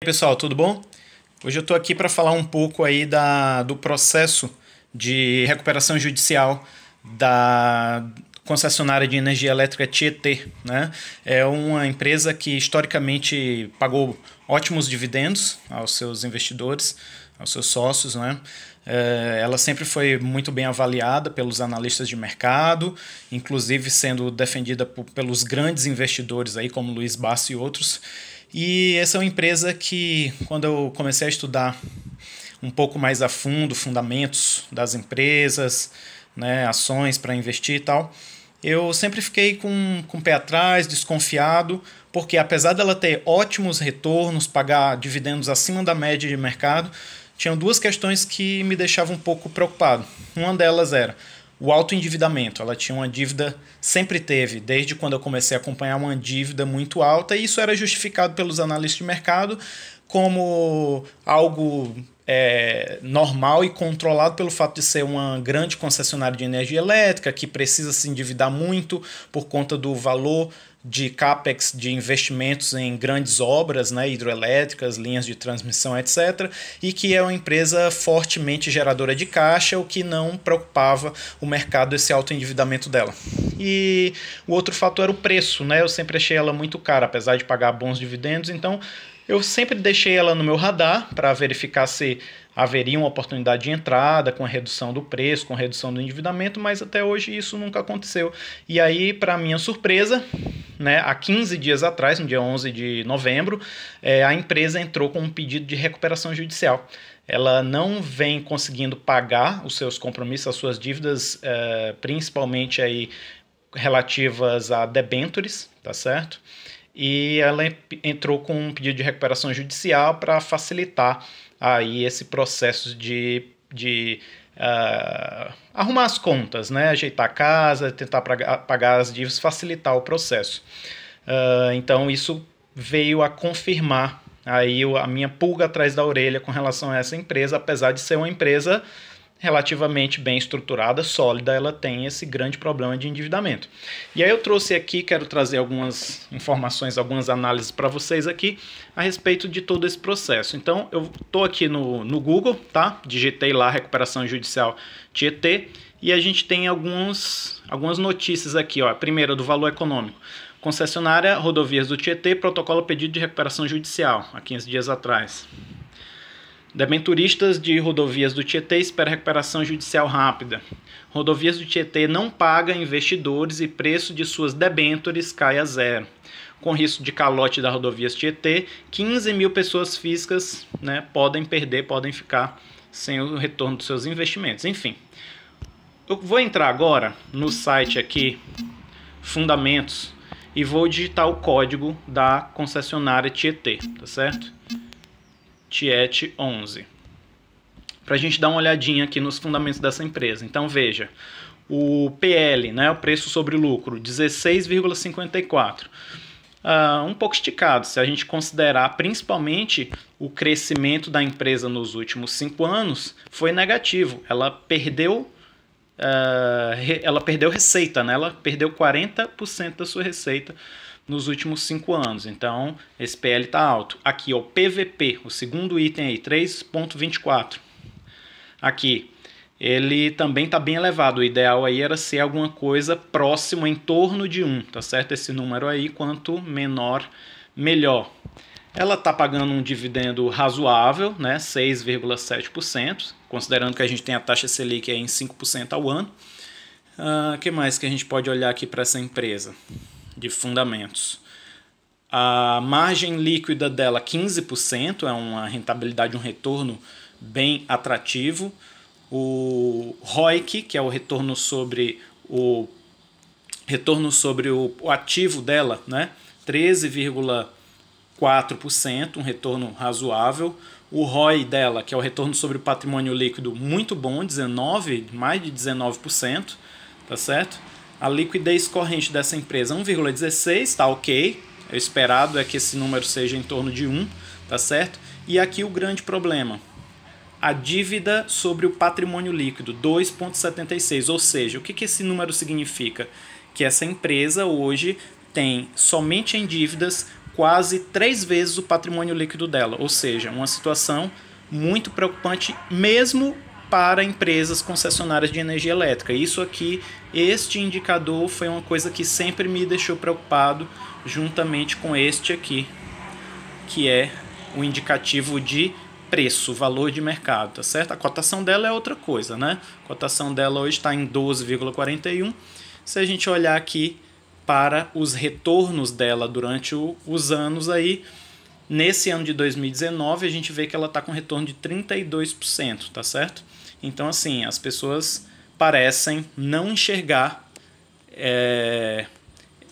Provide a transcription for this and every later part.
Pessoal, tudo bom? Hoje eu estou aqui para falar um pouco aí do processo de recuperação judicial da concessionária de energia elétrica Tietê, né? É uma empresa que historicamente pagou ótimos dividendos aos seus investidores, aos seus sócios, né? Ela sempre foi muito bem avaliada pelos analistas de mercado, inclusive sendo defendida pelos grandes investidores aí como Luiz Barsi e outros. E essa é uma empresa que, quando eu comecei a estudar um pouco mais a fundo, fundamentos das empresas, né, ações para investir e tal, eu sempre fiquei com o pé atrás, desconfiado, porque apesar dela ter ótimos retornos, pagar dividendos acima da média de mercado, tinham duas questões que me deixavam um pouco preocupado. Uma delas era o alto endividamento. Ela tinha uma dívida, sempre teve, desde quando eu comecei a acompanhar, uma dívida muito alta, e isso era justificado pelos analistas de mercado como algo normal e controlado pelo fato de ser uma grande concessionária de energia elétrica que precisa se endividar muito por conta do valor de capex, de investimentos em grandes obras, né, hidroelétricas, linhas de transmissão, etc., e que é uma empresa fortemente geradora de caixa, o que não preocupava o mercado, esse alto endividamento dela. E o outro fator era o preço, né? Eu sempre achei ela muito cara, apesar de pagar bons dividendos, então eu sempre deixei ela no meu radar para verificar se haveria uma oportunidade de entrada com a redução do preço, com a redução do endividamento, mas até hoje isso nunca aconteceu. E aí, para minha surpresa, né, há 15 dias atrás, no dia 11 de novembro, a empresa entrou com um pedido de recuperação judicial. Ela não vem conseguindo pagar os seus compromissos, as suas dívidas, principalmente aí relativas a debêntures, tá certo? E ela entrou com um pedido de recuperação judicial para facilitar aí esse processo de arrumar as contas, né? Ajeitar a casa, tentar pagar as dívidas, facilitar o processo. Então isso veio a confirmar aí a minha pulga atrás da orelha com relação a essa empresa, apesar de ser uma empresa relativamente bem estruturada, sólida, ela tem esse grande problema de endividamento. E aí eu trouxe aqui, quero trazer algumas informações, algumas análises para vocês aqui a respeito de todo esse processo. Então eu estou aqui no Google, tá? Digitei lá recuperação judicial Tietê e a gente tem algumas notícias aqui, ó. Primeiro, do valor econômico. Concessionária Rodovias do Tietê, protocolo pedido de recuperação judicial, há 15 dias atrás. Debenturistas de Rodovias do Tietê espera recuperação judicial rápida. Rodovias do Tietê não paga investidores e preço de suas debêntures cai a zero. Com risco de calote da Rodovias Tietê, 15 mil pessoas físicas, né, podem ficar sem o retorno dos seus investimentos. Enfim, eu vou entrar agora no site aqui, Fundamentos, e vou digitar o código da concessionária Tietê, tá certo? Tiet 11, para a gente dar uma olhadinha aqui nos fundamentos dessa empresa. Então veja, o PL, né, o preço sobre lucro, 16,54, um pouco esticado, se a gente considerar principalmente o crescimento da empresa nos últimos 5 anos, foi negativo, ela perdeu receita, né? Ela perdeu 40% da sua receita nos últimos 5 anos, então esse PL está alto. Aqui, o PVP, o segundo item aí, 3,24. Aqui, ele também está bem elevado, o ideal aí era ser alguma coisa próximo, em torno de 1, tá certo? Esse número aí, quanto menor, melhor. Ela está pagando um dividendo razoável, né? 6,7%, considerando que a gente tem a taxa Selic aí em 5% ao ano. O que mais que a gente pode olhar aqui para essa empresa de fundamentos? A margem líquida dela 15%, é uma rentabilidade, um retorno bem atrativo. O ROIC, que é o retorno sobre o ativo dela, né? 13,4%, um retorno razoável. O ROI dela, que é o retorno sobre o patrimônio líquido, muito bom, mais de 19%, tá certo? A liquidez corrente dessa empresa, 1,16, está ok. O esperado é que esse número seja em torno de 1, tá certo? E aqui o grande problema, a dívida sobre o patrimônio líquido, 2,76. Ou seja, o que esse número significa? Que essa empresa hoje tem somente em dívidas quase 3 vezes o patrimônio líquido dela, ou seja, uma situação muito preocupante mesmo para empresas concessionárias de energia elétrica. Isso aqui, este indicador foi uma coisa que sempre me deixou preocupado, juntamente com este aqui, que é o indicativo de preço, valor de mercado, tá certo? A cotação dela é outra coisa, né? A cotação dela hoje está em 12,41. Se a gente olhar aqui para os retornos dela durante os anos aí, nesse ano de 2019 a gente vê que ela está com retorno de 32%, tá certo? Então assim, as pessoas parecem não enxergar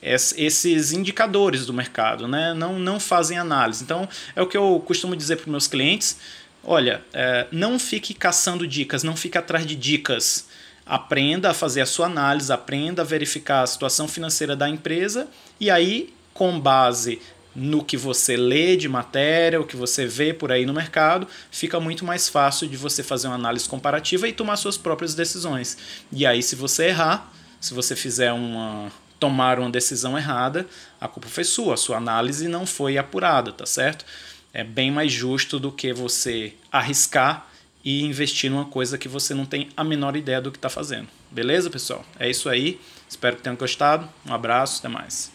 esses indicadores do mercado, né? Não fazem análise. Então é o que eu costumo dizer para os meus clientes: olha, não fique caçando dicas, não fique atrás de dicas. Aprenda a fazer a sua análise, aprenda a verificar a situação financeira da empresa e aí, com base no que você lê de matéria, o que você vê por aí no mercado, fica muito mais fácil de você fazer uma análise comparativa e tomar suas próprias decisões. E aí, se você errar, se você tomar uma decisão errada, a culpa foi sua, a sua análise não foi apurada, tá certo? É bem mais justo do que você arriscar e investir numa coisa que você não tem a menor ideia do que está fazendo. Beleza, pessoal? É isso aí. Espero que tenham gostado. Um abraço, até mais.